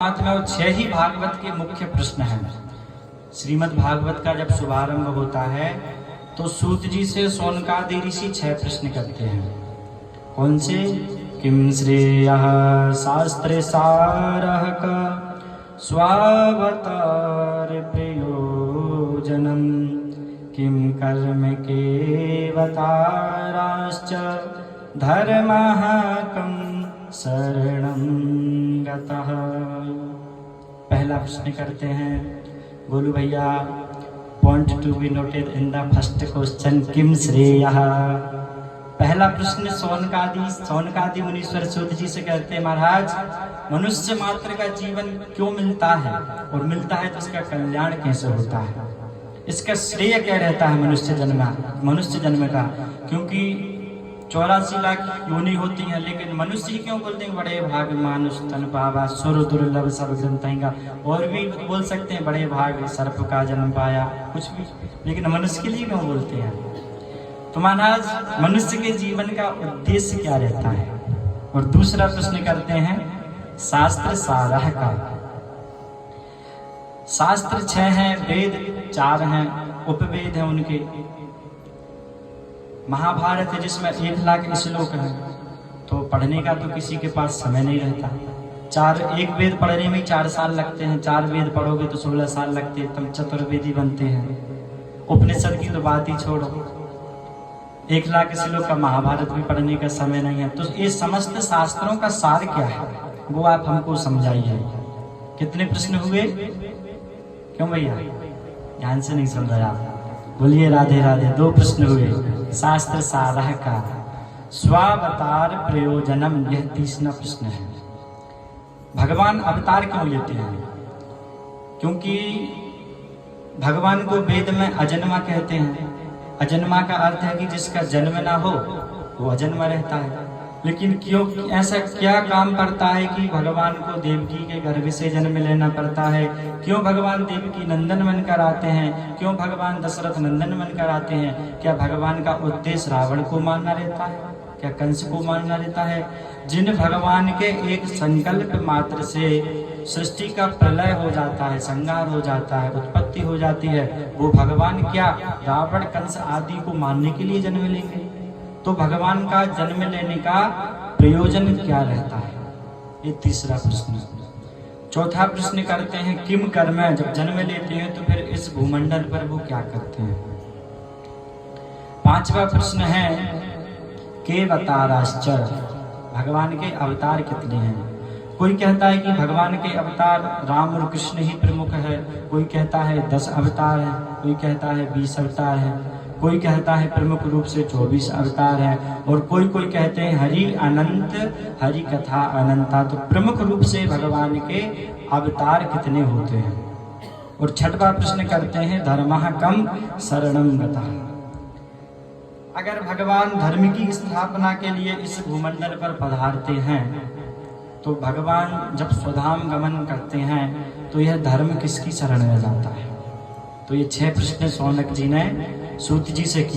में वो 6 ही भागवत के मुख्य प्रश्न हैं। श्रीमद् भागवत का जब शुभारंभ होता है तो सूत जी से शौनकादि ऋषि 6 प्रश्न करते हैं। कौन से? किम श्रेयः शास्त्रे सारः का स्वावतार प्रयोजनम किम कर्म केवताराश्च धर्मः कम शरणं गतः। पहला प्रश्न करते हैं गोलू भैया। Point to be noted in the first question किम श्रेयः। पहला प्रश्न शौनकादि मुनीश्वर सूत जी से कहते हैं, महाराज मनुष्य मात्र का जीवन क्यों मिलता है और मिलता है तो इसका कल्याण कैसे होता है, इसका श्रेय क्या रहता है मनुष्य जन्म का। क्योंकि 84 लाख योनि होती हैं, लेकिन मनुष्य ही क्यों बोलते हैं बड़े भाग मानुष तन पावा सुर दुर्लभ सब ग्रंथेंगा। और भी बोल सकते हैं बड़े भाग सर्प का जन्म पाया, कुछ भी, लेकिन मनुष्य के लिए क्यों बोलते हैं। तो महाराज मनुष्य के जीवन का उद्देश्य क्या रहता है। और दूसरा प्रश्न करते हैं शास्त्र सारः का। शास्त्र 6 हैं, वेद 4 हैं, उपवेद हैं उनके। महाभारत है जिसमें 1 लाख श्लोक हैं, तो पढ़ने का तो किसी के पास समय नहीं रहता। एक वेद पढ़ने में 4 साल लगते हैं, 4 वेद पढ़ोगे तो 16 साल लगते हैं, तब चतुर्वेदी बनते हैं। उपनिषद की तो बात ही छोड़ो, 1 लाख श्लोक का महाभारत भी पढ़ने का समय नहीं है। तो ये समस्त शास्त्रों का सार क्या है वो आप हमको समझाइए। कितने प्रश्न हुए? क्यों भैया ध्यान से नहीं सुन रहे आप? बोलिए राधे राधे। 2 प्रश्न हुए। शास्त्र सारः का स्वावतार प्रयोजनम, यह 30वां प्रश्न है। भगवान अवतार क्यों लेते हैं? क्योंकि भगवान को वेद में अजन्मा कहते हैं। अजन्मा का अर्थ है कि जिसका जन्म ना हो वो अजन्मा रहता है। लेकिन क्यों ऐसा क्या काम पड़ता है कि भगवान को देवकी के गर्भ से जन्म लेना पड़ता है? क्यों भगवान देवकी नंदन बनकर आते हैं? क्यों भगवान दशरथ नंदन बनकर आते हैं? क्या भगवान का उद्देश्य रावण को मारना रहता है? क्या कंस को मारना रहता है? जिन भगवान के एक संकल्प मात्र से सृष्टि का प्रलय हो जाता है, संहार हो जाता है, उत्पत्ति हो जाती है, वो भगवान क्या रावण कंस आदि को मारने के लिए जन्म लेंगे? तो भगवान का जन्म लेने का प्रयोजन क्या रहता है? ये 3रा प्रश्न। 4था प्रश्न करते हैं किम कर्म। जब जन्म लेते हैं तो फिर इस भूमंडल पर वो क्या करते हैं। 5वां प्रश्न है केवताराश्च, भगवान के अवतार कितने हैं। कोई कहता है कि भगवान के अवतार राम और कृष्ण ही प्रमुख है, कोई कहता है 10 अवतार है, कोई कहता है 20 अवतार है, कोई कहता है प्रमुख रूप से 24 अवतार हैं, और कोई कहते हैं हरि अनंत, हरि कथा अनंता। तो प्रमुख रूप से भगवान के अवतार कितने होते हैं। और 6वां प्रश्न करते हैं धर्मः कम शरणं गतः। अगर भगवान धर्म की स्थापना के लिए इस भूमंडल पर पधारते हैं तो भगवान जब स्वधाम गमन करते हैं तो यह धर्म किसकी शरण में जाता है। तो ये 6 प्रश्न शौनक जी ने सूत जी से किए।